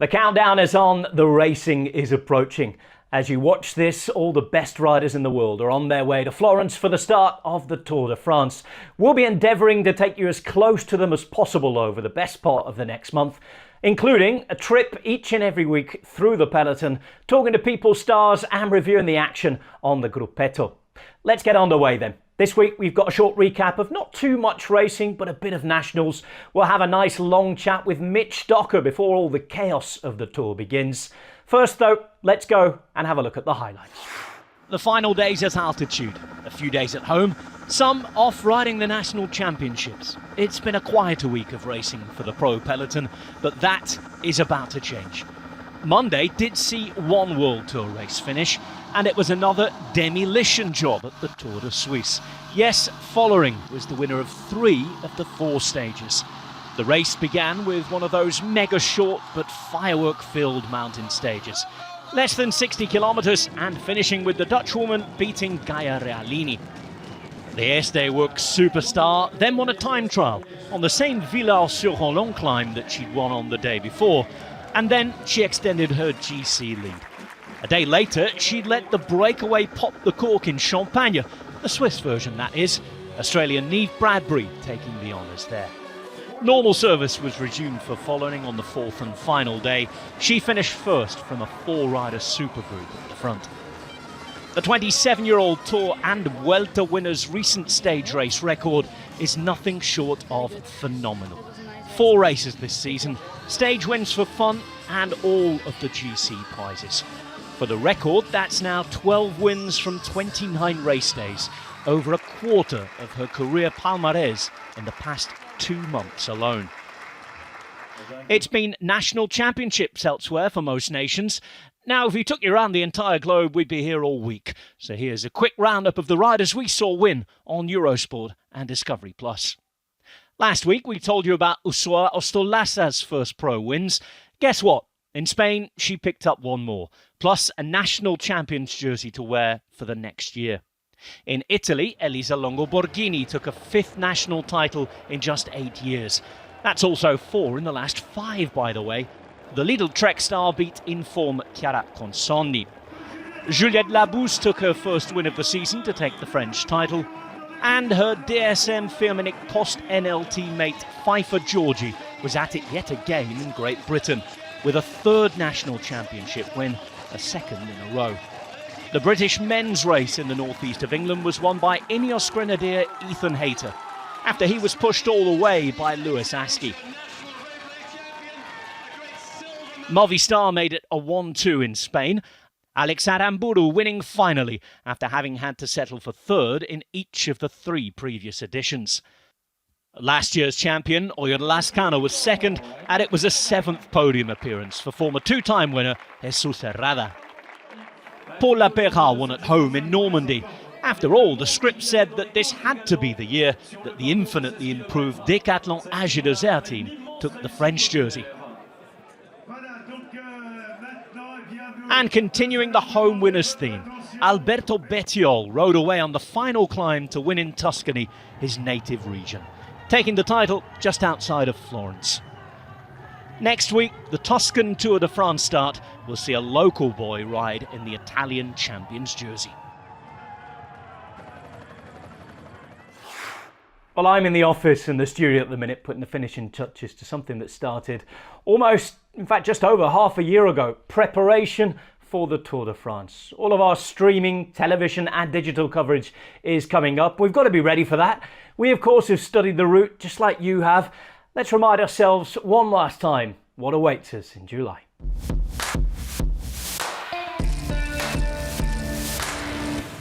The countdown is on, the racing is approaching. As you watch this, all the best riders in the world are on their way to Florence for the start of the Tour de France. We'll be endeavouring to take you as close to them as possible over the best part of the next month, including a trip each and every week through the peloton, talking to people, stars and reviewing the action on the Gruppetto. Let's get underway then. This week we've got a short recap of not too much racing, but a bit of nationals. We'll have a nice long chat with Mitch Docker before all the chaos of the Tour begins. First though, let's go and have a look at the highlights. The final days at altitude, a few days at home, some off riding the national championships. It's been a quieter week of racing for the pro peloton, but that is about to change. Monday did see one World Tour race finish, and it was another demolition job at the Tour de Suisse. Yes, Follering was the winner of 3 of the 4 stages. The race began with one of those mega short but firework-filled mountain stages. Less than 60 kilometres and finishing with the Dutchwoman beating Gaia Realini. The Estée Works superstar then won a time trial on the same Villars-sur-Hollon climb that she'd won on the day before, and then she extended her GC lead. A day later, she'd let the breakaway pop the cork in Champagne, the Swiss version that is, Australian Neve Bradbury taking the honours there. Normal service was resumed for Follering on the 4th and final day. She finished first from a 4-rider supergroup at the front. The 27-year-old Tour and Vuelta winner's recent stage race record is nothing short of phenomenal. 4 races this season, stage wins for fun and all of the GC prizes. For the record, that's now 12 wins from 29 race days, over a quarter of her career palmarès in the past 2 months alone. It's been national championships elsewhere for most nations. Now, if we took you around the entire globe, we'd be here all week. So here's a quick roundup of the riders we saw win on Eurosport and Discovery+. Last week, we told you about Usua Ostolaza's first pro wins. Guess what? In Spain, she picked up one more, plus a national champion's jersey to wear for the next year. In Italy, Elisa Longo-Borghini took a 5th national title in just 8 years. That's also 4 in the last 5, by the way. The Lidl Trek star beat in-form Chiara Consonni. Juliette Labousse took her first win of the season to take the French title. And her DSM Firmenich post-NLT mate Pfeiffer Georgie was at it yet again in Great Britain, with a 3rd national championship win, a 2nd in a row. The British men's race in the northeast of England was won by Ineos Grenadier Ethan Hayter, after he was pushed all the way by Lewis Askey. Movistar made it a 1-2 in Spain, Alex Aramburu winning finally after having had to settle for 3rd in each of the 3 previous editions. Last year's champion, Oyer Lascano, was 2nd, and it was a 7th podium appearance for former 2-time winner Jesus Herrada. Paul Lapéra won at home in Normandy. After all, the script said that this had to be the year that the infinitely improved Decathlon AG2R team took the French jersey. And continuing the home winners theme, Alberto Bettiol rode away on the final climb to win in Tuscany, his native region, taking the title just outside of Florence. Next week, the Tuscan Tour de France start will see a local boy ride in the Italian champion's jersey. Well, I'm in the office in the studio at the minute putting the finishing touches to something that started almost, in fact, just over half a year ago. Preparation for the Tour de France. All of our streaming, television and digital coverage is coming up. We've got to be ready for that. We, of course, have studied the route just like you have. Let's remind ourselves one last time what awaits us in July.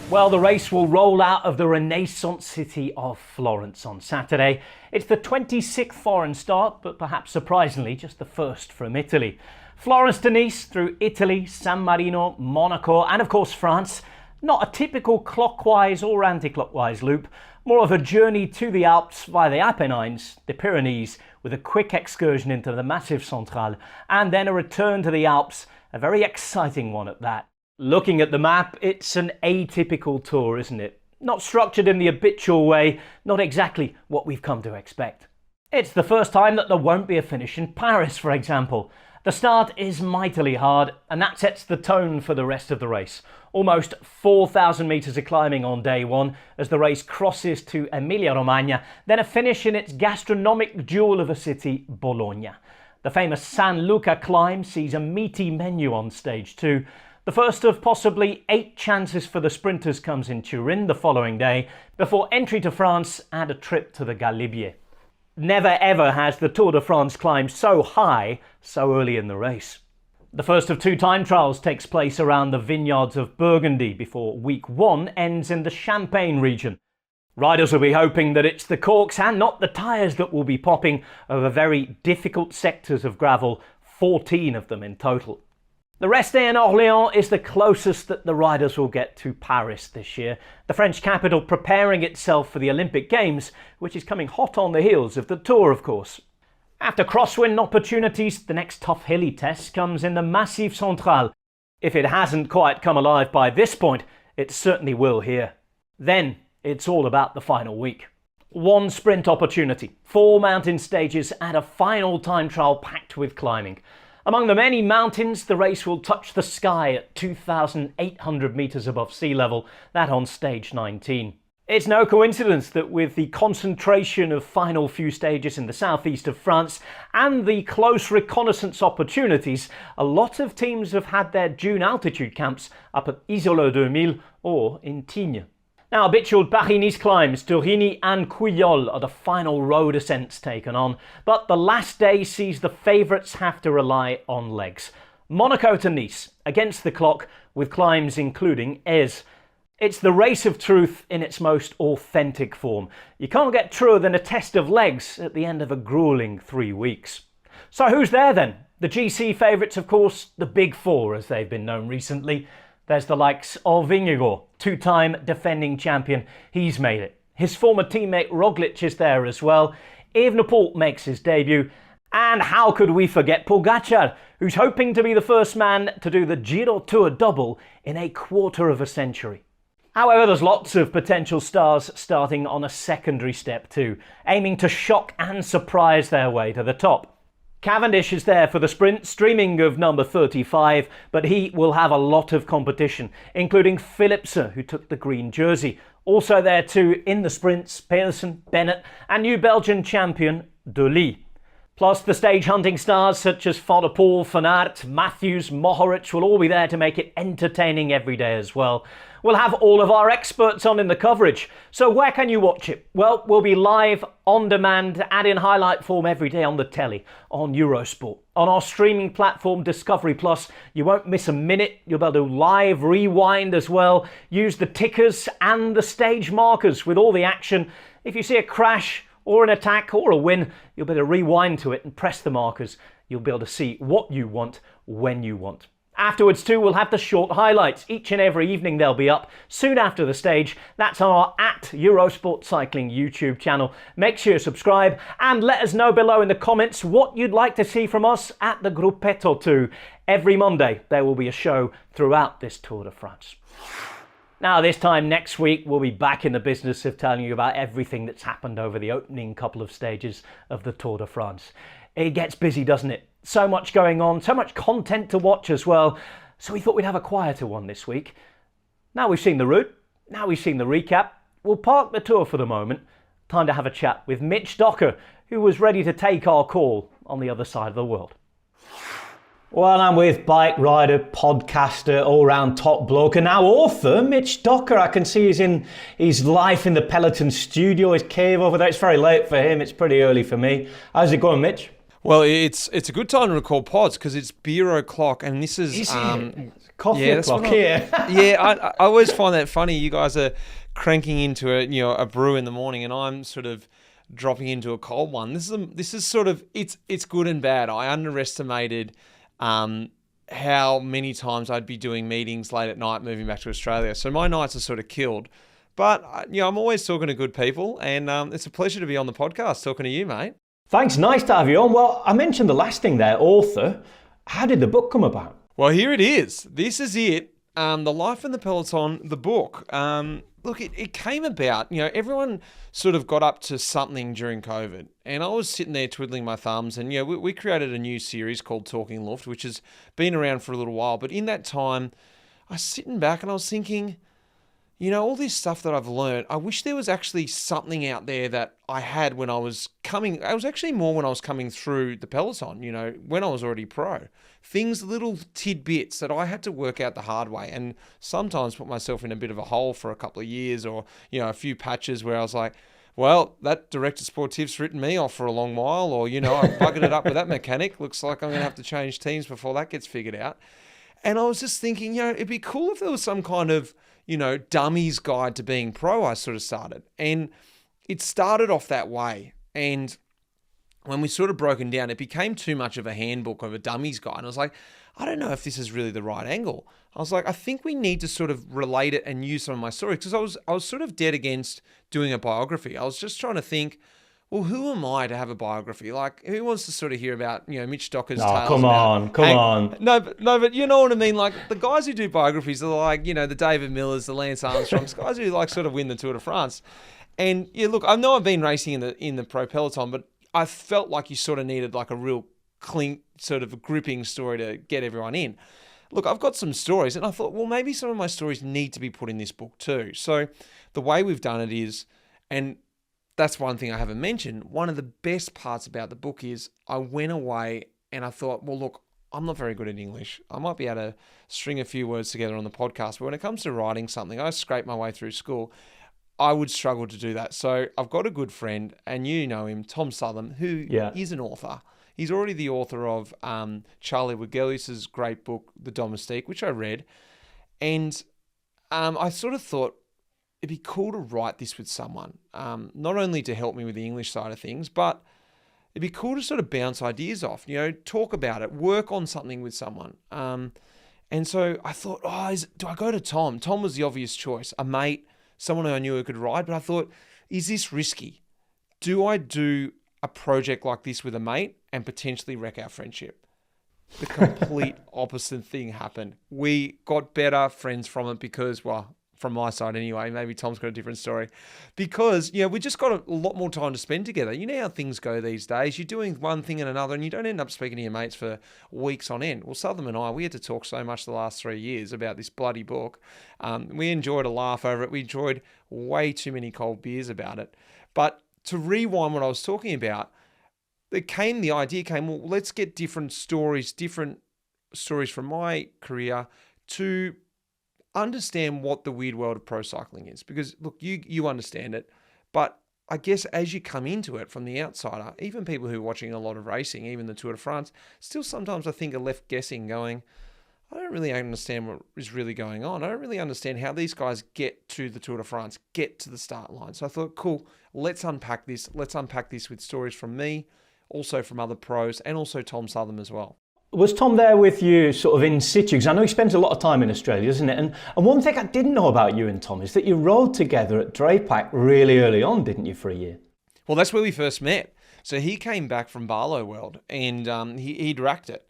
Well, the race will roll out of the Renaissance city of Florence on Saturday. It's the 26th foreign start, but perhaps surprisingly, just the first from Italy. Florence to Nice through Italy, San Marino, Monaco, and of course France. Not a typical clockwise or anti-clockwise loop, more of a journey to the Alps via the Apennines, the Pyrenees, with a quick excursion into the Massif Central, and then a return to the Alps, a very exciting one at that. Looking at the map, it's an atypical tour, isn't it? Not structured in the habitual way, not exactly what we've come to expect. It's the first time that there won't be a finish in Paris, for example. The start is mightily hard, and that sets the tone for the rest of the race. Almost 4,000 metres of climbing on day one as the race crosses to Emilia-Romagna, then a finish in its gastronomic jewel of a city, Bologna. The famous San Luca climb sees a meaty menu on stage 2. The first of possibly 8 chances for the sprinters comes in Turin the following day, before entry to France and a trip to the Galibier. Never ever has the Tour de France climbed so high so early in the race. The first of 2 time trials takes place around the vineyards of Burgundy before week 1 ends in the Champagne region. Riders will be hoping that it's the corks and not the tyres that will be popping over very difficult sectors of gravel, 14 of them in total. The Restay-en-Orléans is the closest that the riders will get to Paris this year, the French capital preparing itself for the Olympic Games, which is coming hot on the heels of the Tour, of course. After crosswind opportunities, the next tough hilly test comes in the Massif Central. If it hasn't quite come alive by this point, it certainly will here. Then it's all about the final week. 1 sprint opportunity, 4 mountain stages and a final time trial packed with climbing. Among the many mountains, the race will touch the sky at 2,800 metres above sea level, that on stage 19. It's no coincidence that with the concentration of final few stages in the southeast of France and the close reconnaissance opportunities, a lot of teams have had their June altitude camps up at Isola 2000 or in Tignes. Now, habitual Paris-Nice climbs, Tourigny and Couillol are the final road ascents taken on, but the last day sees the favourites have to rely on legs. Monaco to Nice, against the clock, with climbs including Aise. It's the race of truth in its most authentic form. You can't get truer than a test of legs at the end of a gruelling 3 weeks. So who's there then? The GC favourites, of course, the Big Four as they've been known recently. There's the likes of Vingegaard, 2-time defending champion. He's made it. His former teammate Roglic is there as well. Evenepoel makes his debut. And how could we forget Pogačar, who's hoping to be the first man to do the Giro Tour double in a quarter of a century. However, there's lots of potential stars starting on a secondary step too, aiming to shock and surprise their way to the top. Cavendish is there for the sprint, streaming of number 35, but he will have a lot of competition, including Philipsen, who took the green jersey. Also there too in the sprints, Pedersen, Bennett, and new Belgian champion, De Lee. Plus the stage hunting stars such as Van der Poel, Van Aert, Matthews, Mohoric will all be there to make it entertaining every day as well. We'll have all of our experts on in the coverage. So where can you watch it? Well, we'll be live, on demand, and in highlight form every day on the telly, on Eurosport. On our streaming platform Discovery Plus, you won't miss a minute. You'll be able to live rewind as well. Use the tickers and the stage markers with all the action. If you see a crash, or an attack, or a win, you'll be able to rewind to it and press the markers. You'll be able to see what you want, when you want. Afterwards too, we'll have the short highlights. Each and every evening they'll be up, soon after the stage. That's on our @Eurosport Cycling YouTube channel. Make sure you subscribe and let us know below in the comments what you'd like to see from us at the Gruppetto too. Every Monday there will be a show throughout this Tour de France. Now, this time next week, we'll be back in the business of telling you about everything that's happened over the opening couple of stages of the Tour de France. It gets busy, doesn't it? So much going on, so much content to watch as well. So we thought we'd have a quieter one this week. Now we've seen the route, now we've seen the recap, we'll park the Tour for the moment. Time to have a chat with Mitch Docker, who was ready to take our call on the other side of the world. Well, I'm with bike rider, podcaster, all-round top bloke, and now author, Mitch Docker. I can see he's in his Life in the Peloton studio, his cave over there. It's very late for him. It's pretty early for me. How's it going, Mitch? Well, it's a good time to record pods because it's beer o'clock, and this is coffee o'clock here. I always find that funny. You guys are cranking into a brew in the morning, and I'm sort of dropping into a cold one. This is sort of it's good and bad. I underestimated how many times I'd be doing meetings late at night moving back to Australia. So my nights are sort of killed. But, I'm always talking to good people, and it's a pleasure to be on the podcast talking to you, mate. Thanks, nice to have you on. Well, I mentioned the last thing there, author. How did the book come about? Well, here it is. This is it. The Life in the Peloton, the book. look, it came about, everyone sort of got up to something during COVID, and I was sitting there twiddling my thumbs, and we created a new series called Talking Luft, which has been around for a little while. But in that time, I was sitting back and I was thinking, all this stuff that I've learned, I wish there was actually something out there that I had when I was coming. It was actually more when I was coming through the Peloton, when I was already pro. Things, little tidbits that I had to work out the hard way, and sometimes put myself in a bit of a hole for a couple of years, or, a few patches where I was like, well, that director sportive's written me off for a long while, or, I buggered it up with that mechanic. Looks like I'm going to have to change teams before that gets figured out. And I was just thinking, it'd be cool if there was some kind of, dummies guide to being pro. I sort of started, and it started off that way. And when we sort of broken down, it became too much of a handbook of a dummies guide. And I was like, I don't know if this is really the right angle. I was like, I think we need to sort of relate it and use some of my stories, because I was sort of dead against doing a biography. I was just trying to think, well, who am I to have a biography? Like, who wants to sort of hear about, Mitch Docker's tales? Come on. No, but you know what I mean? Like, the guys who do biographies are like, the David Millers, the Lance Armstrongs, guys who like sort of win the Tour de France. And look, I know I've been racing in the Pro Peloton, but I felt like you sort of needed like a real clean, sort of a gripping story to get everyone in. Look, I've got some stories, and I thought, well, maybe some of my stories need to be put in this book too. So the way we've done it is, and that's one thing I haven't mentioned, one of the best parts about the book is I went away and I thought, well, look, I'm not very good at English. I might be able to string a few words together on the podcast, but when it comes to writing something, I scraped my way through school. I would struggle to do that. So I've got a good friend, and you know him, Tom Southern, who is an author. He's already the author of Charlie Wigelius's great book, The Domestique, which I read. And I sort of thought it'd be cool to write this with someone, not only to help me with the English side of things, but it'd be cool to sort of bounce ideas off, talk about it, work on something with someone. And so I thought, do I go to Tom? Tom was the obvious choice, a mate, someone who I knew who could ride, but I thought, is this risky? Do I do a project like this with a mate and potentially wreck our friendship? The complete opposite thing happened. We got better friends from it because, well, from my side anyway, maybe Tom's got a different story, because, we just got a lot more time to spend together. You know how things go these days. You're doing one thing and another, and you don't end up speaking to your mates for weeks on end. Well, Southern and I, we had to talk so much the last 3 years about this bloody book. We enjoyed a laugh over it. We enjoyed way too many cold beers about it. But to rewind what I was talking about, the idea came, well, let's get different stories from my career to understand what the weird world of pro cycling is. Because look, you understand it, but I guess as you come into it from the outsider, even people who are watching a lot of racing, even the Tour de France, still sometimes I think are left guessing, going, I don't really understand what is really going on. I don't really understand how these guys get to the Tour de France, get to the start line. So I thought, cool, let's unpack this. Let's unpack this with stories from me, also from other pros, and also Tom Southern as well. Was Tom there with you sort of in situ? Because I know he spends a lot of time in Australia, doesn't it? And one thing I didn't know about you and Tom is that you rode together at Drapac really early on, didn't you, for a year? Well, that's where we first met. So he came back from Barlow World, and he'd racked it.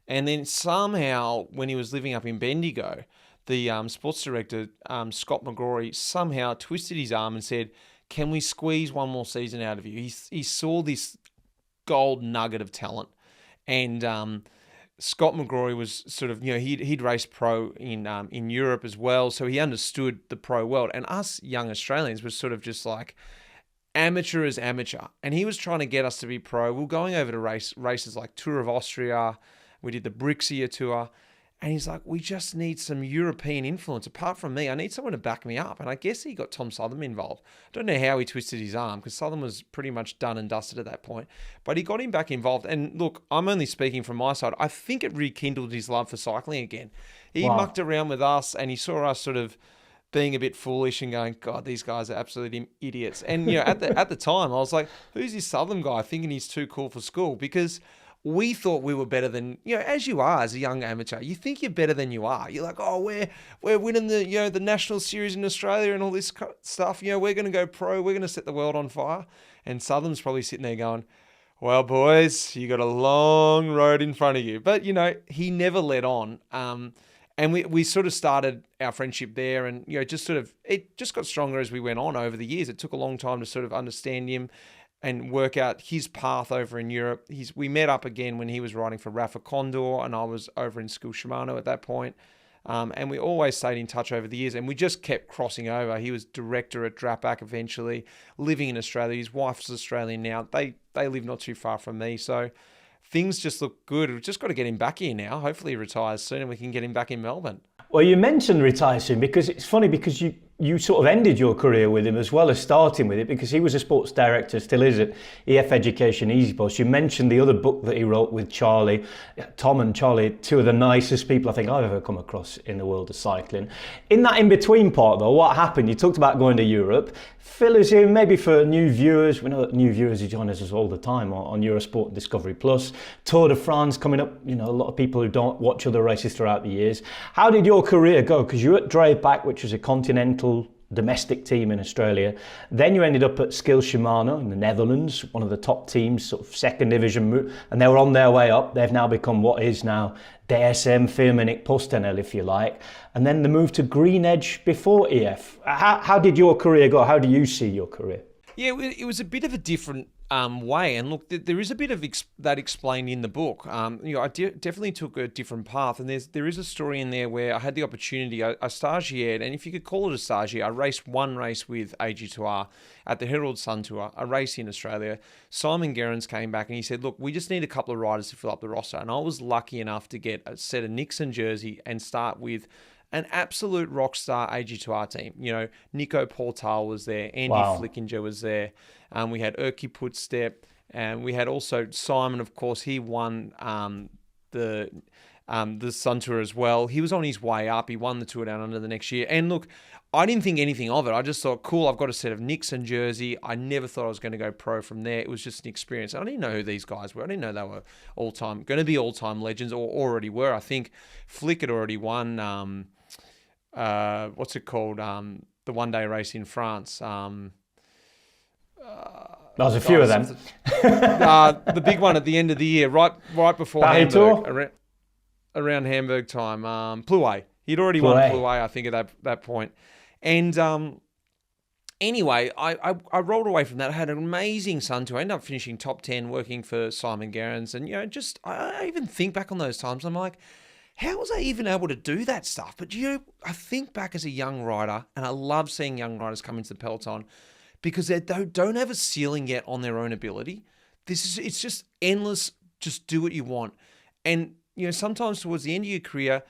And then somehow, when he was living up in Bendigo, the sports director, Scott McGrory, somehow twisted his arm and said, can we squeeze one more season out of you? He saw this gold nugget of talent. And Scott McGrory was sort of, he'd raced pro in Europe as well, so he understood the pro world. And us young Australians was sort of just like amateur as amateur. And he was trying to get us to be pro. We were going over to races like Tour of Austria. We did the Brixia Tour. And he's like, we just need some European influence. Apart from me, I need someone to back me up. And I guess he got Tom Southern involved. I don't know how he twisted his arm, because Southern was pretty much done and dusted at that point. But he got him back involved. And look, I'm only speaking from my side. I think it rekindled his love for cycling again. He mucked around with us, and he saw us sort of being a bit foolish and going, God, these guys are absolutely idiots. And at the time, I was like, who's this Southern guy thinking he's too cool for school? Because we thought we were better than, as you are as a young amateur. You think you're better than you are. You're like, oh, we're winning the national series in Australia and all this stuff. We're going to go pro. We're going to set the world on fire. And Southern's probably sitting there going, well, boys, you got a long road in front of you. But, he never let on. And And we sort of started our friendship there, and it just got stronger as we went on over the years. It took a long time to sort of understand him and work out his path over in Europe. We met up again when he was riding for Rafa Condor, and I was over in Skill Shimano at that point. And we always stayed in touch over the years, and we just kept crossing over. He was director at Drapac eventually, living in Australia. His wife's Australian now. They live not too far from me, so things just look good. We've just got to get him back here now. Hopefully he retires soon and we can get him back in Melbourne. Well, you mentioned retire soon because it's funny because you sort of ended your career with him as well as starting with it, because he was a sports director, still is at EF Education Easy Post. You mentioned the other book that he wrote with Charlie. Tom and Charlie, two of the nicest people I think I've ever come across in the world of cycling. In that in-between part though, what happened? You talked about going to Europe. Fill us in, maybe for new viewers. We know that new viewers join us all the time on Eurosport and Discovery Plus. Tour de France coming up, a lot of people who don't watch other races throughout the years. How did your career go? Because you were at Drapac, which was a continental domestic team in Australia. Then you ended up at Skill Shimano in the Netherlands, one of the top teams, sort of second division, and they were on their way up. They've now become what is now DSM Firmenich PostNL, if you like. And then the move to Green Edge before EF. How did your career go? How do you see your career? Yeah, it was a bit of a different way. And look, there is a bit of that explained in the book. I definitely took a different path. And there is a story in there where I had the opportunity, I stagiaired, and if you could call it a stagiaire, I raced one race with AG2R at the Herald Sun Tour, a race in Australia. Simon Gerrans came back and he said, look, we just need a couple of riders to fill up the roster. And I was lucky enough to get a set of Nixon jersey and start with an absolute rock star AG2R team. Nico Portal was there, Andy Flickinger was there, we had Erky Putstep, and we had also Simon, of course. He won the Sun Tour as well. He was on his way up. He won the Tour Down Under the next year. And look, I didn't think anything of it. I just thought, cool, I've got a set of Nixon jersey. I never thought I was going to go pro from there. It was just an experience. I didn't know who these guys were. I didn't know they were going to be all-time legends, or already were. I think Flick had already won, what's it called? The one-day race in France. There's a few of them. The big one at the end of the year, right before Paris Hamburg, around Hamburg time. Plouay. He'd already won Plouay, I think, at that point. And anyway, I rolled away from that. I had an amazing Sun Tour. I ended up finishing top 10 working for Simon Gerrans. And, I even think back on those times. I'm like, how was I even able to do that stuff? But, I think back as a young rider, and I love seeing young riders come into the peloton because they don't have a ceiling yet on their own ability. It's just endless. Just do what you want. And, sometimes towards the end of your career,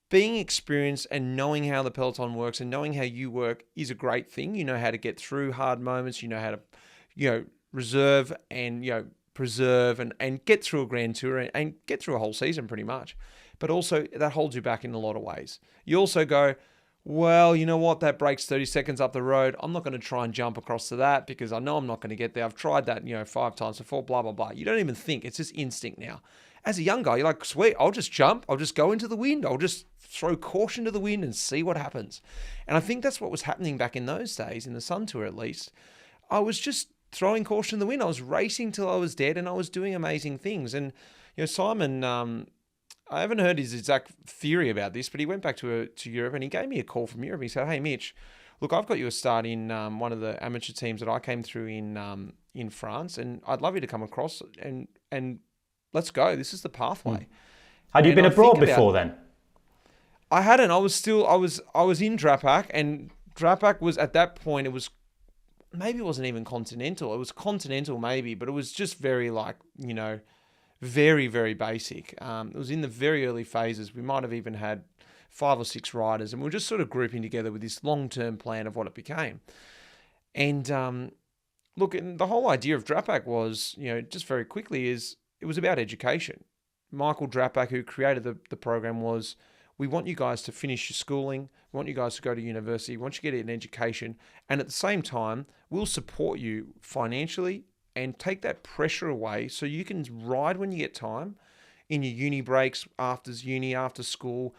being experienced and knowing how the peloton works and knowing how you work is a great thing. You know how to get through hard moments. You know how to, reserve and, preserve and get through a Grand Tour and get through a whole season pretty much. But also that holds you back in a lot of ways. You also go, well, you know what? That breaks 30 seconds up the road. I'm not going to try and jump across to that because I know I'm not going to get there. I've tried that, 5 times before, blah, blah, blah. You don't even think. It's just instinct now. As a young guy, you're like, sweet, I'll just jump. I'll just go into the wind. I'll just throw caution to the wind and see what happens. And I think that's what was happening back in those days, in the Sun Tour at least. I was just throwing caution to the wind. I was racing till I was dead and I was doing amazing things. And, Simon, I haven't heard his exact theory about this, but he went back to Europe and he gave me a call from Europe. He said, hey, Mitch, look, I've got you a start in one of the amateur teams that I came through in France, and I'd love you to come across and let's go. This is the pathway. Had you been abroad before then? I hadn't. I was in Drapac, and Drapac was at that point, maybe it wasn't even continental. It was continental maybe, but it was just very very, very basic. It was in the very early phases. We might have even had 5 or 6 riders, and we were just sort of grouping together with this long-term plan of what it became. And look, and the whole idea of Drapac was, just very quickly, it was about education. Michael Drapac, who created the program, was, we want you guys to finish your schooling. We want you guys to go to university. We want you to get an education. And at the same time, we'll support you financially and take that pressure away so you can ride when you get time in your uni breaks, after uni, after school.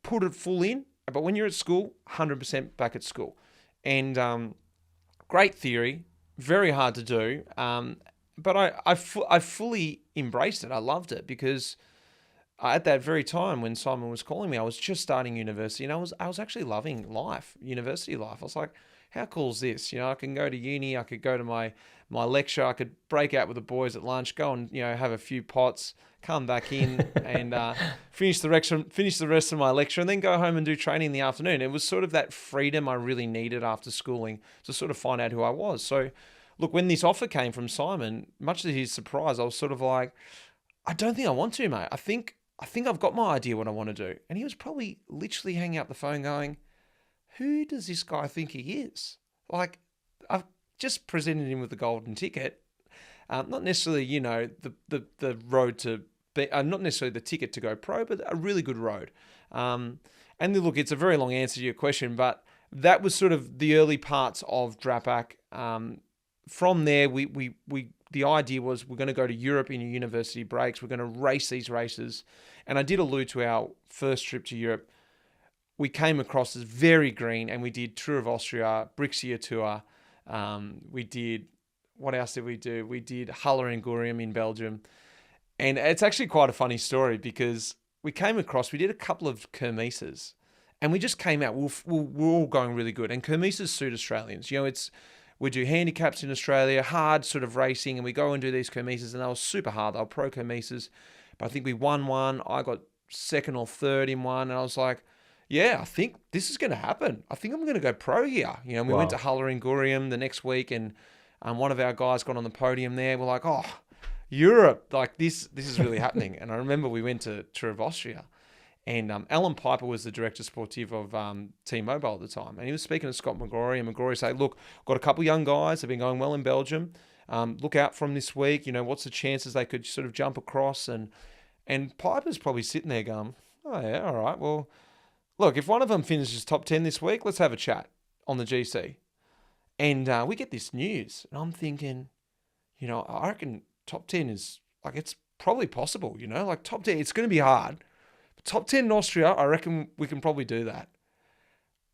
Put it full in. But when you're at school, 100% back at school. And great theory, very hard to do. But I fully embraced it. I loved it because at that very time when Simon was calling me, I was just starting university, and I was actually loving life, university life. I was like, how cool is this? I can go to uni, I could go to my lecture, I could break out with the boys at lunch, go and have a few pots, come back in and finish the rest of my lecture, and then go home and do training in the afternoon. It was sort of that freedom I really needed after schooling to sort of find out who I was. So, look, when this offer came from Simon, much to his surprise, I was sort of like, I don't think I want to, mate. I think I've got my idea what I want to do. And he was probably literally hanging up the phone going, who does this guy think he is? Like, I've just presented him with the golden ticket. Not necessarily, the road to be, not necessarily the ticket to go pro, but a really good road. And look, it's a very long answer to your question, but that was sort of the early parts of Drapac. From there, the idea was we're going to go to Europe in your university breaks. We're going to race these races. And I did allude to our first trip to Europe. We came across as very green, and we did Tour of Austria, Brixia Tour. We did, what else did we do? We did Halle and Gurium in Belgium. And it's actually quite a funny story because we came across, we did a couple of kermesses, and we just came out, we're all going really good. And kermesses suit Australians. We do handicaps in Australia, hard sort of racing, and we go and do these kermesses, and they were super hard. They were pro kermesses, but I think we won one. I got second or third in one, and I was like, yeah, I think this is going to happen. I think I'm going to go pro here. We went to Halle and Gurium the next week, and one of our guys got on the podium there. We're like, oh, Europe, like this is really happening. And I remember we went to Tour of Austria, and Alan Piper was the director sportive of T-Mobile at the time. And he was speaking to Scott McGrory, and McGrory said, look, got a couple of young guys. They've been going well in Belgium. Look out from this week. What's the chances they could sort of jump across? And Piper's probably sitting there going, oh, yeah, all right. Well, look, if one of them finishes top 10 this week, let's have a chat on the GC. And we get this news, and I'm thinking, I reckon top 10 is, like, it's probably possible, like top 10, it's going to be hard. Top 10 in Austria, I reckon we can probably do that.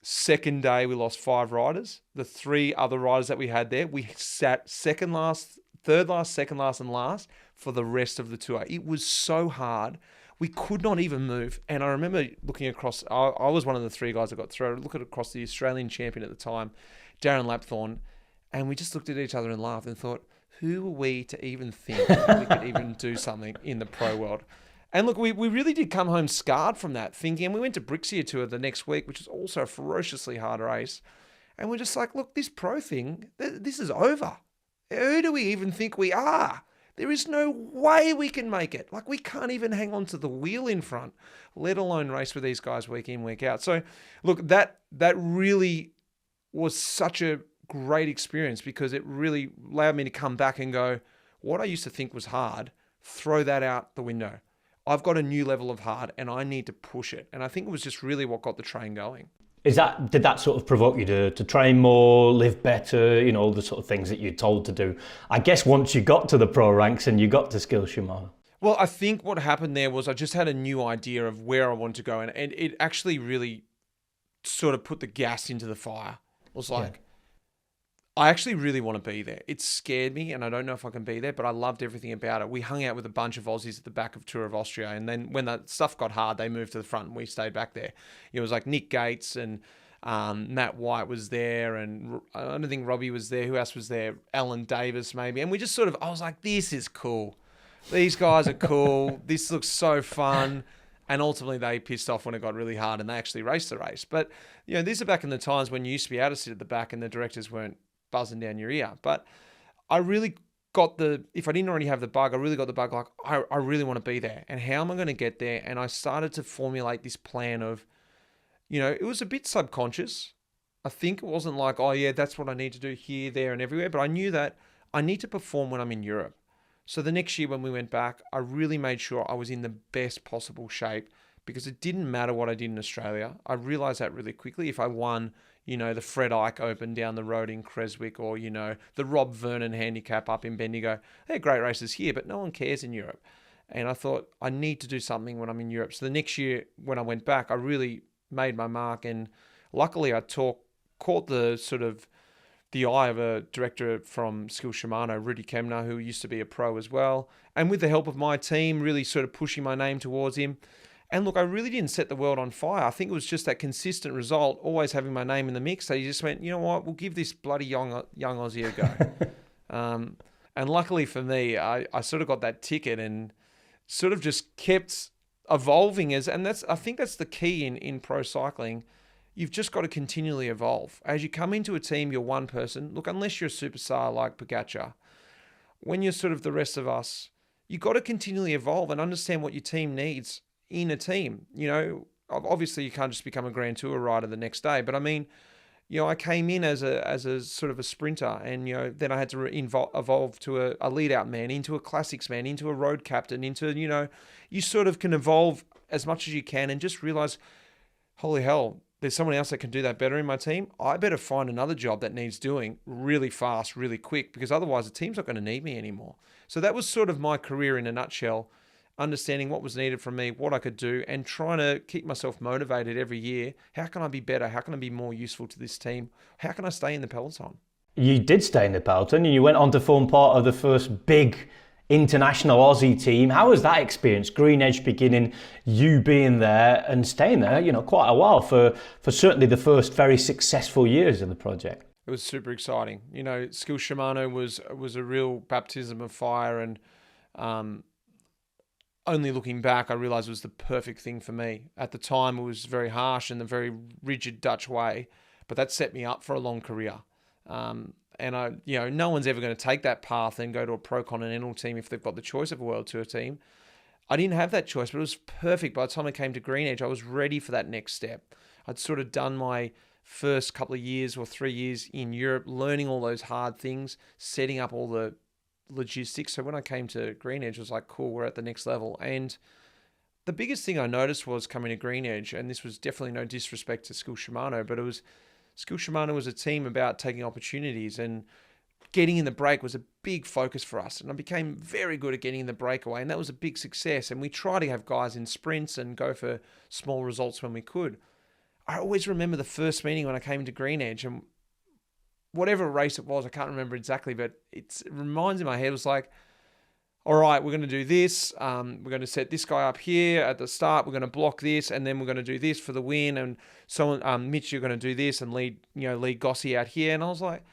Second day, we lost 5 riders. The 3 other riders that we had there, we sat second last, third last, second last, and last for the rest of the tour. It was so hard. We could not even move. And I remember looking across, I was one of the 3 guys that got through, looking across the Australian champion at the time, Darren Lapthorne, and we just looked at each other and laughed and thought, who are we to even think we could even do something in the pro world? And look, we really did come home scarred from that thinking. And we went to Brixia Tour the next week, which was also a ferociously hard race. And we're just like, look, this pro thing, this is over. Who do we even think we are? There is no way we can make it. Like, we can't even hang on to the wheel in front, let alone race with these guys week in, week out. So, look, that really was such a great experience because it really allowed me to come back and go, what I used to think was hard, throw that out the window. I've got a new level of hard and I need to push it. And I think it was just really what got the train going. Did that sort of provoke you to train more, live better, the sort of things that you're told to do? I guess once you got to the pro ranks and you got to Skill Shimano. Well, I think what happened there was I just had a new idea of where I wanted to go. And it actually really sort of put the gas into the fire. It was like, I actually really want to be there. It scared me and I don't know if I can be there, but I loved everything about it. We hung out with a bunch of Aussies at the back of Tour of Austria. And then when that stuff got hard, they moved to the front and we stayed back there. It was like Nick Gates and Matt White was there. And I don't think Robbie was there. Who else was there? Alan Davis maybe. And we just sort of, I was like, this is cool. These guys are cool. This looks so fun. And ultimately they pissed off when it got really hard and they actually raced the race. But, these are back in the times when you used to be able to sit at the back and the directors weren't buzzing down your ear. But I really got if I didn't already have the bug, I really got the bug, like, I really want to be there. And how am I going to get there? And I started to formulate this plan of, it was a bit subconscious. I think it wasn't like, oh yeah, that's what I need to do here, there, and everywhere. But I knew that I need to perform when I'm in Europe. So the next year when we went back, I really made sure I was in the best possible shape because it didn't matter what I did in Australia. I realized that really quickly. If I won, the Fred Ike Open down the road in Creswick or, the Rob Vernon Handicap up in Bendigo. They're great races here, but no one cares in Europe. And I thought, I need to do something when I'm in Europe. So the next year when I went back, I really made my mark. And luckily I caught the sort of the eye of a director from Skill Shimano, Rudy Kemner, who used to be a pro as well. And with the help of my team, really sort of pushing my name towards him. And look, I really didn't set the world on fire. I think it was just that consistent result, always having my name in the mix. So you just went, you know what, we'll give this bloody young Aussie a go. And luckily for me, I sort of got that ticket and sort of just kept evolving I think that's the key in pro cycling. You've just got to continually evolve. As you come into a team, you're one person. Look, unless you're a superstar like Pogacar, when you're sort of the rest of us, you've got to continually evolve and understand what your team needs in a team. You know, obviously you can't just become a Grand Tour rider the next day, but I mean, you know, I came in as a sort of a sprinter, and, you know, then I had to evolve to a lead out man, into a classics man, into a road captain, into, you know, you sort of can evolve as much as you can and just realize, holy hell, there's someone else that can do that better in my team. I better find another job that needs doing really fast, really quick, because otherwise the team's not going to need me anymore. So that was sort of my career in a nutshell, understanding what was needed from me, what I could do, and trying to keep myself motivated every year. How can I be better? How can I be more useful to this team? How can I stay in the peloton? You did stay in the peloton and you went on to form part of the first big international Aussie team. How was that experience? Green Edge beginning, you being there and staying there, you know, quite a while for certainly the first very successful years of the project. It was super exciting. You know, Skill Shimano was a real baptism of fire, and only looking back, I realized it was the perfect thing for me. At the time, it was very harsh in the very rigid Dutch way, but that set me up for a long career. And I, you know, no one's ever going to take that path and go to a pro continental team if they've got the choice of a World Tour team. I didn't have that choice, but it was perfect. By the time I came to Green Edge, I was ready for that next step. I'd sort of done my first couple of years or 3 years in Europe, learning all those hard things, setting up all the logistics. So when I came to Green Edge, it was like, cool, we're at the next level. And the biggest thing I noticed was coming to Green Edge, and this was definitely no disrespect to Skill Shimano, but Skill Shimano was a team about taking opportunities, and getting in the break was a big focus for us. And I became very good at getting in the breakaway, and that was a big success. And we try to have guys in sprints and go for small results when we could. I always remember the first meeting when I came into Green Edge, and whatever race it was, I can't remember exactly, but it reminds in my head, it was like, all right, we're going to do this. We're going to set this guy up here at the start. We're going to block this, and then we're going to do this for the win. And someone, Mitch, you're going to do this and lead Gossi out here. And I was like,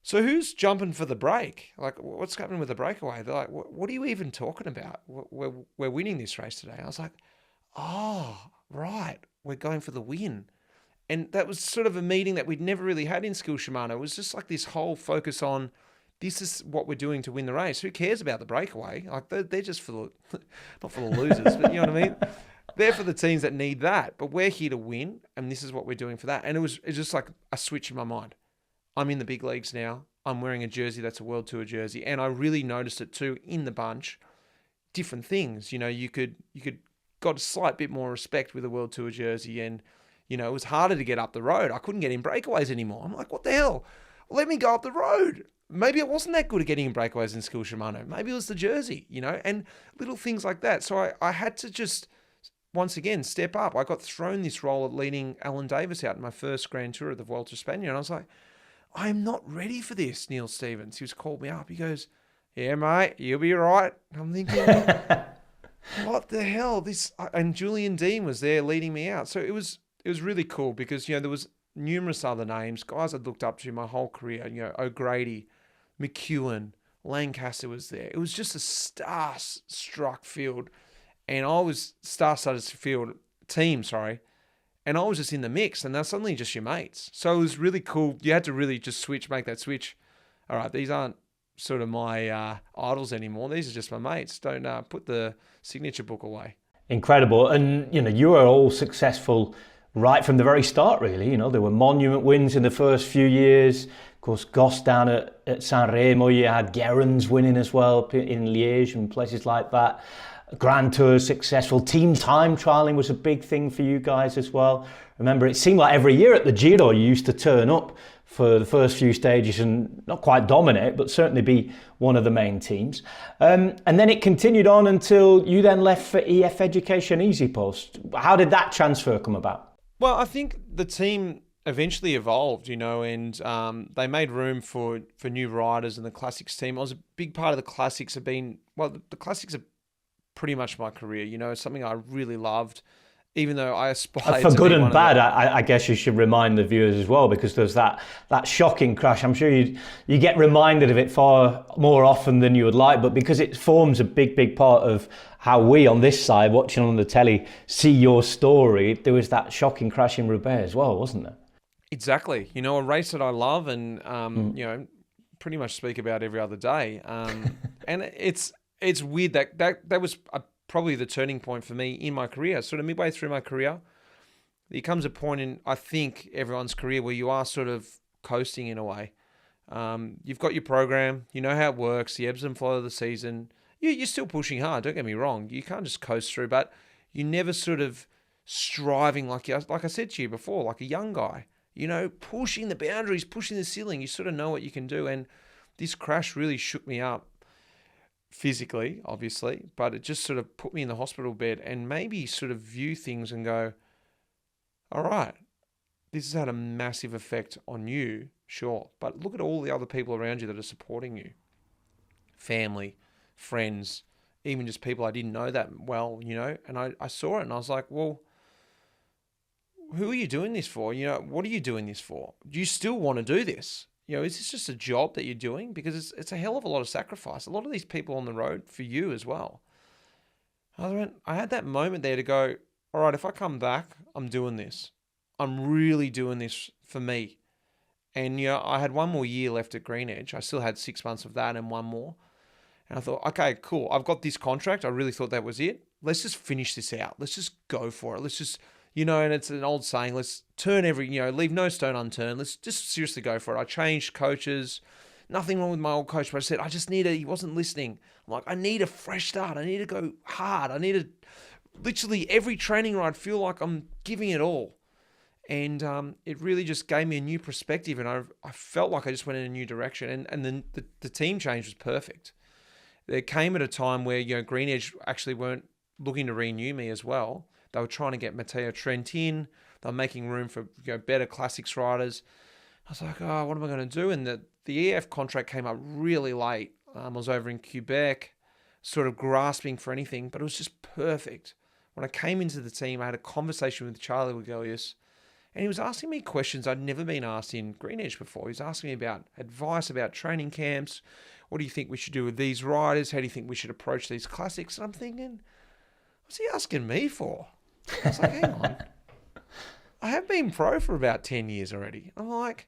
so who's jumping for the break? Like, what's happening with the breakaway? They're like, what are you even talking about? We're winning this race today. I was like, oh, right, we're going for the win. And that was sort of a meeting that we'd never really had in Skill Shimano. It was just like this whole focus on, this is what we're doing to win the race. Who cares about the breakaway? Like, they're just for the, not for the losers, but you know what I mean? They're for the teams that need that. But we're here to win, and this is what we're doing for that. And it was just like a switch in my mind. I'm in the big leagues now. I'm wearing a jersey that's a World Tour jersey. And I really noticed it too in the bunch. Different things. You know, you could got a slight bit more respect with a World Tour jersey, and, you know, it was harder to get up the road. I couldn't get in breakaways anymore. I'm like, what the hell? Let me go up the road. Maybe I wasn't that good at getting in breakaways in Skill Shimano. Maybe it was the jersey, you know, and little things like that. So I had to just, once again, step up. I got thrown this role of leading Alan Davis out in my first Grand Tour of the Vuelta A Espana, and I was like, I'm not ready for this, Neil Stevens. He was called me up. He goes, yeah, mate, you'll be right. I'm thinking, what the hell? And Julian Dean was there leading me out. So it was really cool because, you know, there was numerous other names, guys I'd looked up to my whole career, you know, O'Grady, McEwen, Lancaster was there. It was just a star-struck field, and I was star-studded field team, and I was just in the mix, and they're suddenly just your mates. So it was really cool. You had to really just make that switch. All right, these aren't sort of my idols anymore. These are just my mates. Don't put the signature book away. Incredible. And, you know, you were all successful right from the very start, really. You know, there were monument wins in the first few years. Of course, Goss down at San Remo, you had Gerrans winning as well in Liège and places like that. Grand Tour successful. Team time trialing was a big thing for you guys as well. Remember, it seemed like every year at the Giro you used to turn up for the first few stages and not quite dominate, but certainly be one of the main teams. And then it continued on until you then left for EF Education Easy Post. How did that transfer come about? Well, I think the team eventually evolved, and they made room for new riders in the classics team. I was a big part of the classics. The classics are pretty much my career. It's something I really loved, even though I aspired for to good be and one bad. of I guess you should remind the viewers as well, because there's that shocking crash. I'm sure you get reminded of it far more often than you would like, but because it forms a big part of how we on this side, watching on the telly, see your story. There was that shocking crash in Roubaix as well, wasn't there? Exactly. A race that I love and, pretty much speak about every other day. And it's weird that was probably the turning point for me in my career. Sort of midway through my career, there comes a point in, I think, everyone's career where you are sort of coasting in a way. You've got your program, you know how it works, the ebbs and flow of the season. You're still pushing hard, don't get me wrong. You can't just coast through, but you never sort of striving like I said to you before, like a young guy. Pushing the boundaries, pushing the ceiling. You sort of know what you can do. And this crash really shook me up physically, obviously, but it just sort of put me in the hospital bed and maybe sort of view things and go, all right, this has had a massive effect on you, sure, but look at all the other people around you that are supporting you. Family, friends, even just people I didn't know that well, and I saw it and I was like, well, who are you doing this for? What are you doing this for? Do you still want to do this? Is this just a job that you're doing? Because it's a hell of a lot of sacrifice. A lot of these people on the road for you as well. I had that moment there to go, all right, if I come back, I'm doing this. I'm really doing this for me. And, I had one more year left at Green Edge. I still had 6 months of that and one more. And I thought, okay, cool. I've got this contract. I really thought that was it. Let's just finish this out. Let's just go for it. Let's just, and it's an old saying, let's turn leave no stone unturned. Let's just seriously go for it. I changed coaches. Nothing wrong with my old coach, but I said, he wasn't listening. I'm like, I need a fresh start. I need to go hard. I need to literally every training ride feel like I'm giving it all. And it really just gave me a new perspective. And I felt like I just went in a new direction. And then the team change was perfect. There came at a time where, Green Edge actually weren't looking to renew me as well. They were trying to get Matteo Trent in. They were making room for better classics riders. I was like, oh, what am I going to do? And the EF contract came up really late. I was over in Quebec, sort of grasping for anything, but it was just perfect. When I came into the team, I had a conversation with Charlie Wegelius, and he was asking me questions I'd never been asked in Green Edge before. He was asking me about advice about training camps. What do you think we should do with these riders? How do you think we should approach these classics? And I'm thinking, what's he asking me for? I was like, hang on. I have been pro for about 10 years already. I'm like,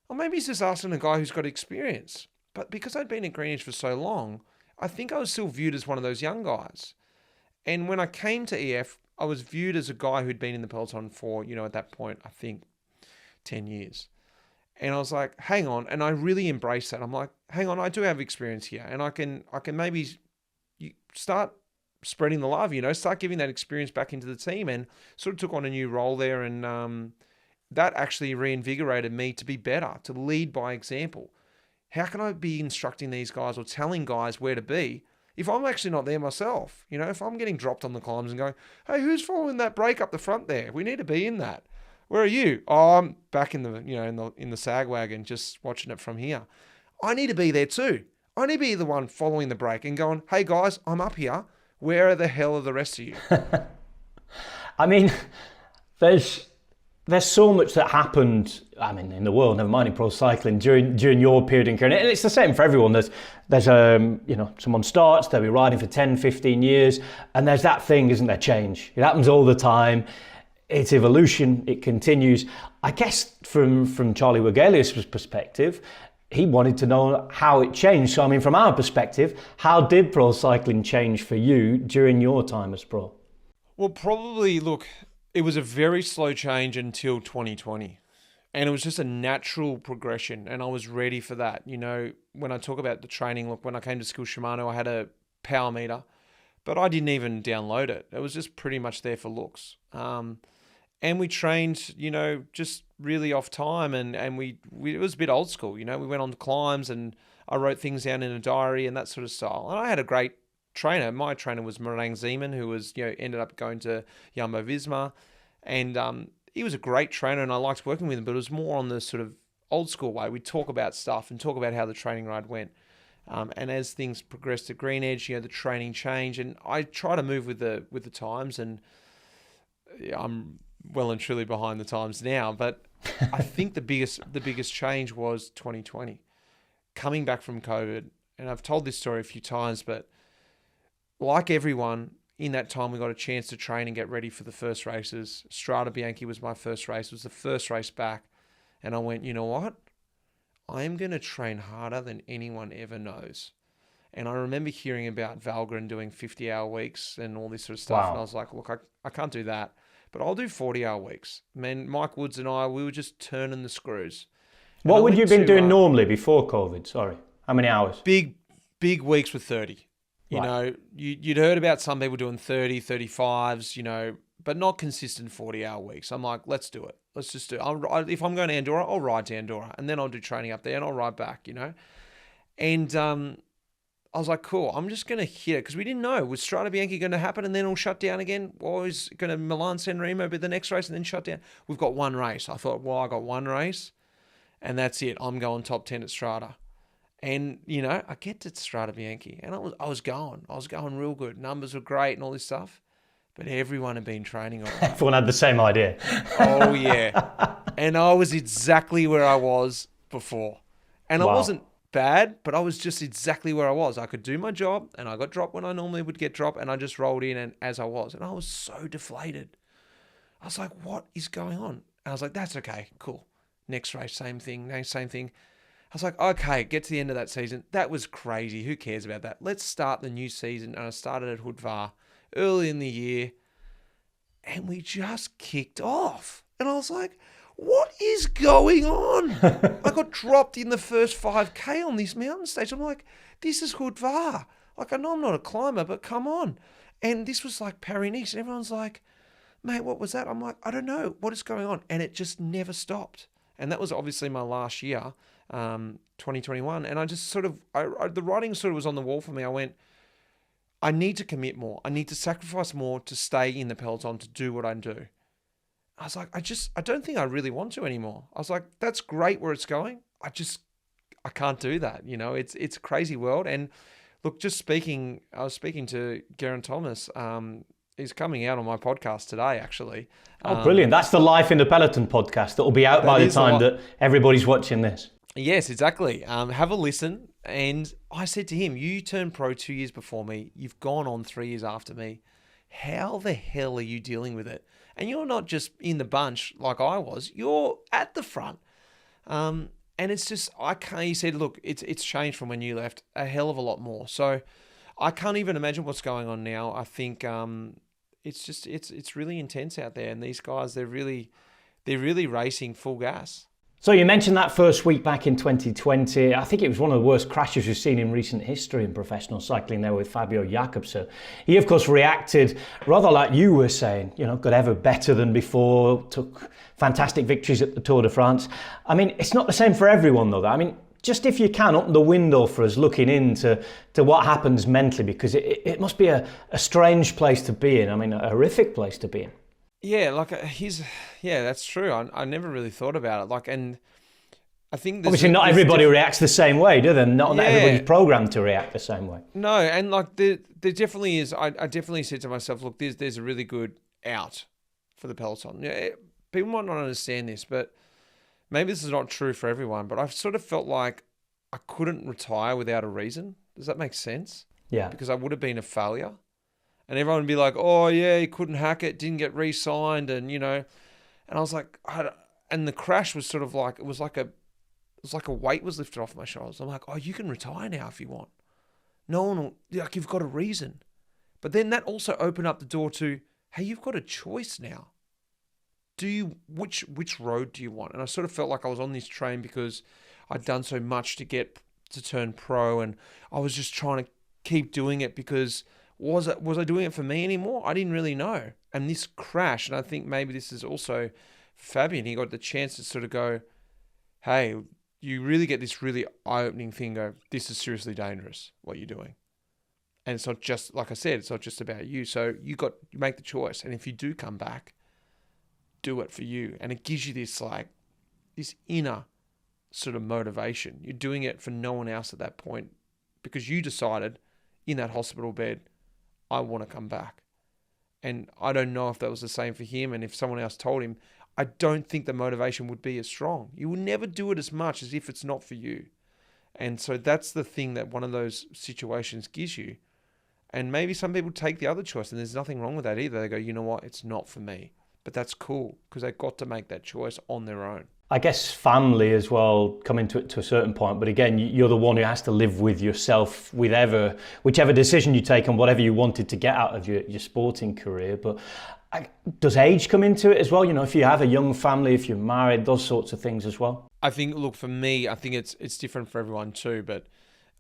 well, maybe he's just asking a guy who's got experience. But because I'd been at Green Edge for so long, I think I was still viewed as one of those young guys. And when I came to EF, I was viewed as a guy who'd been in the peloton for, at that point, I think 10 years. And I was like, hang on. And I really embraced that. I'm like, hang on, I do have experience here. And I can maybe start spreading the love, start giving that experience back into the team, and sort of took on a new role there. And that actually reinvigorated me to be better, to lead by example. How can I be instructing these guys or telling guys where to be if I'm actually not there myself? If I'm getting dropped on the climbs and going, hey, who's following that break up the front there? We need to be in that. Where are you? Oh, I'm back in the in the sag wagon, just watching it from here. I need to be there too. I need to be the one following the break and going, hey guys, I'm up here. Where the hell are the rest of you? I mean, there's so much that happened, in the world, never mind in pro cycling, during your period in career. And it's the same for everyone. There's someone starts, they'll be riding for 10, 15 years, and there's that thing, isn't there, change. It happens all the time. It's evolution, it continues. I guess from Charlie Wegelius' perspective, he wanted to know how it changed. So, from our perspective, how did pro cycling change for you during your time as pro? Well, probably, look, it was a very slow change until 2020. And it was just a natural progression. And I was ready for that. When I talk about the training, look, when I came to Skill Shimano, I had a power meter, but I didn't even download it. It was just pretty much there for looks. And we trained, just really off time, and it was a bit old school. We went on to climbs, and I wrote things down in a diary and that sort of style. And I had a great trainer. My trainer was Marang Zeman, who was, ended up going to Jumbo-Visma, and he was a great trainer and I liked working with him, but it was more on the sort of old school way. We'd talk about stuff and talk about how the training ride went. And as things progressed at Green Edge, the training changed, and I try to move with the times, and I'm well and truly behind the times now. But I think the biggest change was 2020, coming back from COVID. And I've told this story a few times, but like everyone, in that time we got a chance to train and get ready for the first races. Strade Bianche was my first race. It was the first race back. And I went, you know what? I am going to train harder than anyone ever knows. And I remember hearing about Valgren doing 50-hour weeks and all this sort of stuff. Wow. And I was like, look, I can't do that. But I'll do 40-hour weeks. Man, Mike Woods and I, we were just turning the screws. What would you have been doing normally before COVID? Sorry. How many hours? Big weeks with 30. You Right. know, you'd heard about some people doing 30, 35s, but not consistent 40-hour weeks. I'm like, let's do it. Let's just do it. If I'm going to Andorra, I'll ride to Andorra, and then I'll do training up there, and I'll ride back, And I was like, cool, I'm just going to hit it, because we didn't know, was Strade Bianche going to happen and then it'll shut down again? Or is going to Milan-San Remo be the next race and then shut down? We've got one race. I thought, well, I got one race, and that's it. I'm going top 10 at Strade. And, I get to Strade Bianche, and I was going real good. Numbers were great and all this stuff. But everyone had been training on it. Everyone had the same idea. Oh, yeah. And I was exactly where I was before. And Wow. I wasn't bad, but I was just exactly where I was. I could do my job, and I got dropped when I normally would get dropped, and I just rolled in and as I was. And I was so deflated. I was like, what is going on? And I was like, that's okay, cool. Next race, same thing, same thing. I was like, okay, get to the end of that season. That was crazy. Who cares about that? Let's start the new season. And I started at Hood Var early in the year, and we just kicked off. And I was like, what is going on? I got dropped in the first 5K on this mountain stage. I'm like, this is Hood Var. Like, I know I'm not a climber, but come on. And this was like Paris-Nice, and everyone's like, mate, what was that? I'm like, I don't know. What is going on? And it just never stopped. And that was obviously my last year, 2021. And I just sort of, the writing sort of was on the wall for me. I went, I need to commit more. I need to sacrifice more to stay in the peloton, to do what I do. I was like, I don't think I really want to anymore. I was like, that's great where it's going. I can't do that. It's a crazy world. And look, I was speaking to Geraint Thomas. He's coming out on my podcast today, actually. Oh, brilliant. That's the Life in the Peloton podcast that will be out by the time that everybody's watching this. Yes, exactly. Have a listen. And I said to him, you turned pro 2 years before me. You've gone on 3 years after me. How the hell are you dealing with it? And you're not just in the bunch like I was. You're at the front. And it's just, he said, look, it's changed from when you left a hell of a lot more. So I can't even imagine what's going on now. I think it's really intense out there. And these guys, they're really racing full gas. So you mentioned that first week back in 2020. I think it was one of the worst crashes we've seen in recent history in professional cycling there with Fabio Jakobsen. He, of course, reacted rather like you were saying, got ever better than before, took fantastic victories at the Tour de France. I mean, it's not the same for everyone, though. I mean, just if you can, open the window for us looking into what happens mentally, because it must be a strange place to be in. I mean, a horrific place to be in. Yeah, that's true. I never really thought about it. And I think obviously not everybody reacts the same way, do they? Not everybody's programmed to react the same way. No, and there definitely is. I definitely said to myself, look, there's a really good out for the peloton. Yeah, people might not understand this, but maybe this is not true for everyone. But I've sort of felt like I couldn't retire without a reason. Does that make sense? Yeah. Because I would have been a failure. And everyone would be like, oh, yeah, he couldn't hack it, didn't get re-signed. And, and I was like, and the crash was sort of like, it was like a weight was lifted off my shoulders. I'm like, oh, you can retire now if you want. No one will, you've got a reason. But then that also opened up the door to, hey, you've got a choice now. Which road do you want? And I sort of felt like I was on this train because I'd done so much to get to turn pro. And I was just trying to keep doing it because was I doing it for me anymore? I didn't really know. And this crash, and I think maybe this is also Fabian, he got the chance to sort of go, hey, you really get this really eye-opening thing, go, this is seriously dangerous, what you're doing. And it's not just, like I said, it's not just about you. So you make the choice. And if you do come back, do it for you. And it gives you this inner sort of motivation. You're doing it for no one else at that point because you decided in that hospital bed, I want to come back. And I don't know if that was the same for him. And if someone else told him, I don't think the motivation would be as strong. You will never do it as much as if it's not for you. And so that's the thing that one of those situations gives you. And maybe some people take the other choice, and there's nothing wrong with that either. They go, you know what, it's not for me. But that's cool because they got to make that choice on their own. I guess family as well come into it to a certain point, but again, you're the one who has to live with yourself, whichever decision you take and whatever you wanted to get out of your sporting career. But does age come into it as well? You know, if you have a young family, if you're married, those sorts of things as well. I think, look, for me, I think it's different for everyone too. But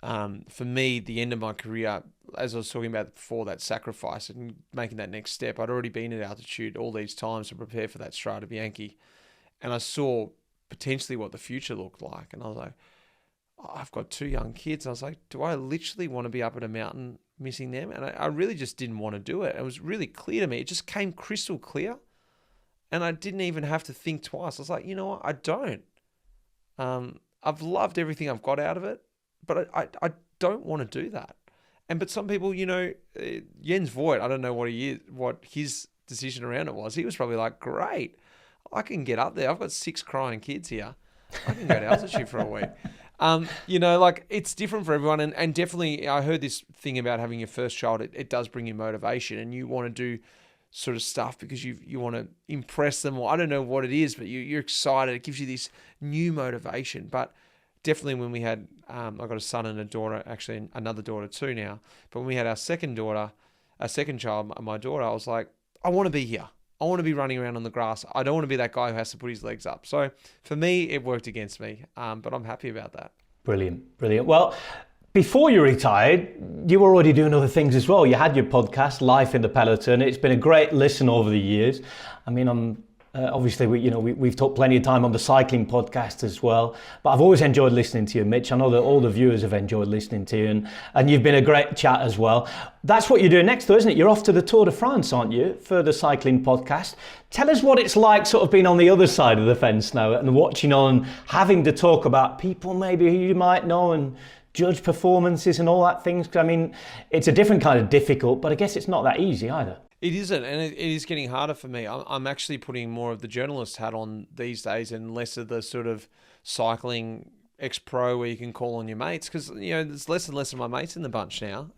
for me, the end of my career, as I was talking about before, that sacrifice and making that next step, I'd already been at altitude all these times to prepare for that Strade Bianche, and I saw potentially what the future looked like. And I was like, I've got 2 young kids. I was like, do I literally want to be up at a mountain missing them? And I really just didn't want to do it. It was really clear to me. It just came crystal clear. And I didn't even have to think twice. I was like, you know what? I don't. I've loved everything I've got out of it, but I don't want to do that. But some people, you know, Jens Voigt, I don't know what his decision around it was. He was probably like, great. I can get up there. I've got 6 crying kids here. I can go to altitude for a week. You know, like it's different for everyone. And definitely I heard this thing about having your first child. It does bring you motivation and you want to do sort of stuff because you want to impress them, or I don't know what it is, but you're excited. It gives you this new motivation. But definitely when we had, I've got a son and a daughter, actually another daughter too now. But when we had our second child, my daughter, I was like, I want to be here. I want to be running around on the grass. I don't want to be that guy who has to put his legs up. So for me, it worked against me, but I'm happy about that. Brilliant. Well, before you retired, you were already doing other things as well. You had your podcast, Life in the Peloton. It's been a great listen over the years. I mean, obviously, we've talked plenty of time on the cycling podcast as well, but I've always enjoyed listening to you, Mitch. I know that all the viewers have enjoyed listening to you, and you've been a great chat as well. That's what you're doing next, though, isn't it? You're off to the Tour de France, aren't you, for the cycling podcast? Tell us what it's like sort of being on the other side of the fence now and watching on, having to talk about people maybe who you might know and judge performances and all that things. I mean, it's a different kind of difficult, but I guess it's not that easy either. It isn't, and it is getting harder for me. I'm actually putting more of the journalist hat on these days and less of the sort of cycling ex-pro where you can call on your mates, because, you know, there's less and less of my mates in the bunch now.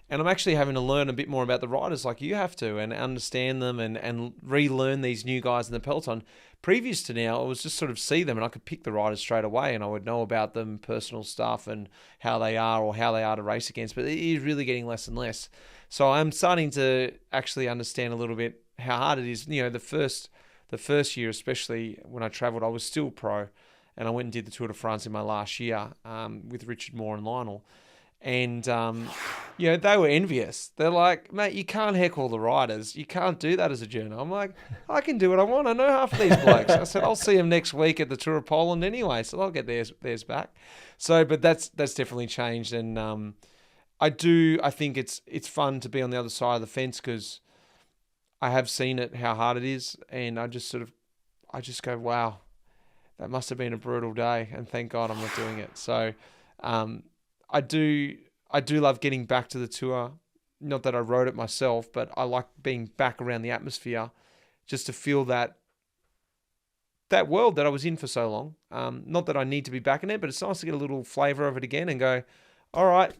And I'm actually having to learn a bit more about the riders like you have to, and understand them and relearn these new guys in the peloton. Previous to now, I was just sort of see them and I could pick the riders straight away and I would know about them, personal stuff and how they are or how they are to race against. But it is really getting less and less. So I'm starting to actually understand a little bit how hard it is. You know, the first year, especially when I travelled, I was still pro, and I went and did the Tour de France in my last year with Richard Moore and Lionel. And, you know, they were envious. They're like, mate, you can't heckle the riders. You can't do that as a journo. I'm like, I can do what I want. I know half of these blokes. I said, I'll see them next week at the Tour of Poland anyway, so I'll get theirs back. So, but that's definitely changed. And I think it's fun to be on the other side of the fence because I have seen it, how hard it is. And I just go, wow, that must have been a brutal day. And thank God I'm not doing it. So, I do love getting back to the tour. Not that I rode it myself, but I like being back around the atmosphere just to feel that world that I was in for so long. Not that I need to be back in it, but it's nice to get a little flavour of it again and go, all right,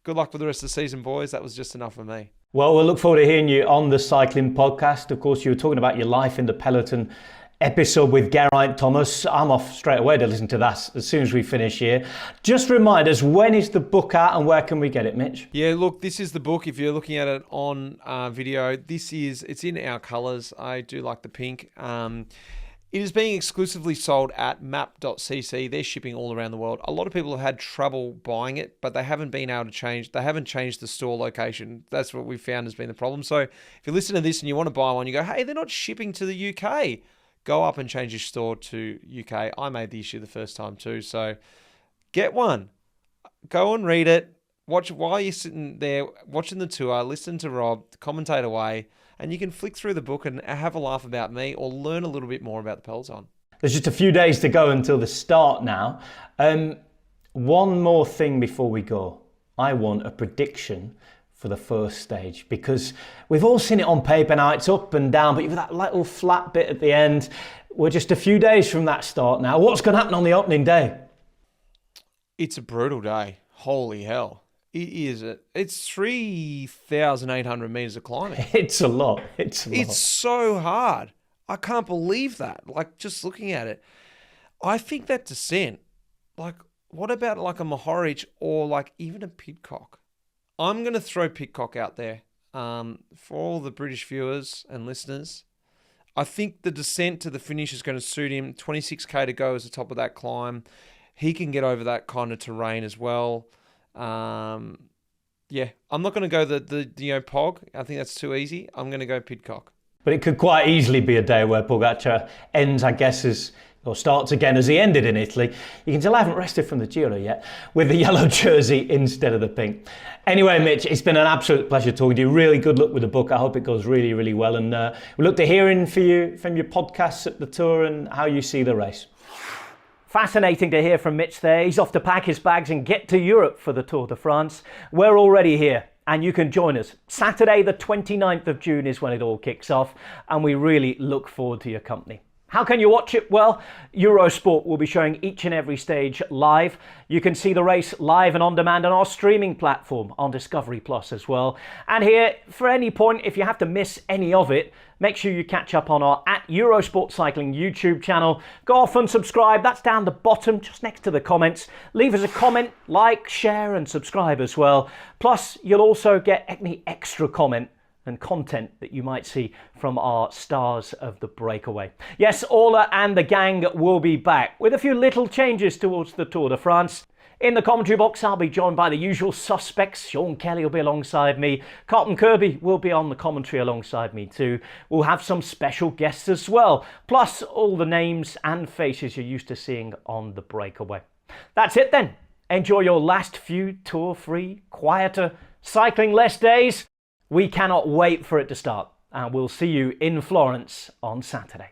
good luck with the rest of the season, boys. That was just enough for me. Well, we'll look forward to hearing you on the cycling podcast. Of course, you were talking about your Life in the Peloton episode with Geraint Thomas. I'm off straight away to listen to that as soon as we finish here. Just remind us, when is the book out and where can we get it, Mitch? Yeah, look, this is the book. If you're looking at it on video, it's in our colours. I do like the pink. It is being exclusively sold at map.cc. They're shipping all around the world. A lot of people have had trouble buying it, but they haven't been able to change. They haven't changed the store location. That's what we found has been the problem. So if you listen to this and you want to buy one, you go, hey, they're not shipping to the UK. Go up and change your store to UK. I made the issue the first time too. So get one. Go and read it. Watch while you're sitting there watching the tour, listen to Rob, commentate away, and you can flick through the book and have a laugh about me or learn a little bit more about the Peloton. There's just a few days to go until the start now. One more thing before we go. I want a prediction for the first stage, because we've all seen it on paper now. It's up and down, but you've got that little flat bit at the end. We're just a few days from that start now. What's going to happen on the opening day? It's a brutal day. Holy hell. It is. It's 3,800 meters of climbing. It's a lot. It's a lot. It's so hard. I can't believe that. Like, just looking at it. I think that descent, like, what about like a Mohoric or like even a Pidcock? I'm going to throw Pidcock out there for all the British viewers and listeners. I think the descent to the finish is going to suit him. 26k to go is the top of that climb. He can get over that kind of terrain as well. Yeah, I'm not going to go the Pog. I think that's too easy. I'm going to go Pidcock. But it could quite easily be a day where Pogačar ends, I guess, or starts again as he ended in Italy. You can tell I haven't rested from the Giro yet, with the yellow jersey instead of the pink. Anyway, Mitch, it's been an absolute pleasure talking to you. Really good luck with the book. I hope it goes really, really well. And we look to hearing from your podcasts at the Tour and how you see the race. Fascinating to hear from Mitch there. He's off to pack his bags and get to Europe for the Tour de France. We're already here, and you can join us. Saturday the 29th of June is when it all kicks off, and we really look forward to your company. How can you watch it? Well, Eurosport will be showing each and every stage live. You can see the race live and on demand on our streaming platform on Discovery Plus as well. And here, for any point, if you have to miss any of it, make sure you catch up on our @Eurosport Cycling YouTube channel. Go off and subscribe. That's down the bottom, just next to the comments. Leave us a comment, like, share and subscribe as well. Plus, you'll also get any extra comment and content that you might see from our stars of the breakaway. Yes, Orla and the gang will be back with a few little changes towards the Tour de France. In the commentary box, I'll be joined by the usual suspects. Sean Kelly will be alongside me. Carlton Kirby will be on the commentary alongside me too. We'll have some special guests as well, plus all the names and faces you're used to seeing on the breakaway. That's it then. Enjoy your last few tour-free, quieter, cycling less days. We cannot wait for it to start, and we'll see you in Florence on Saturday.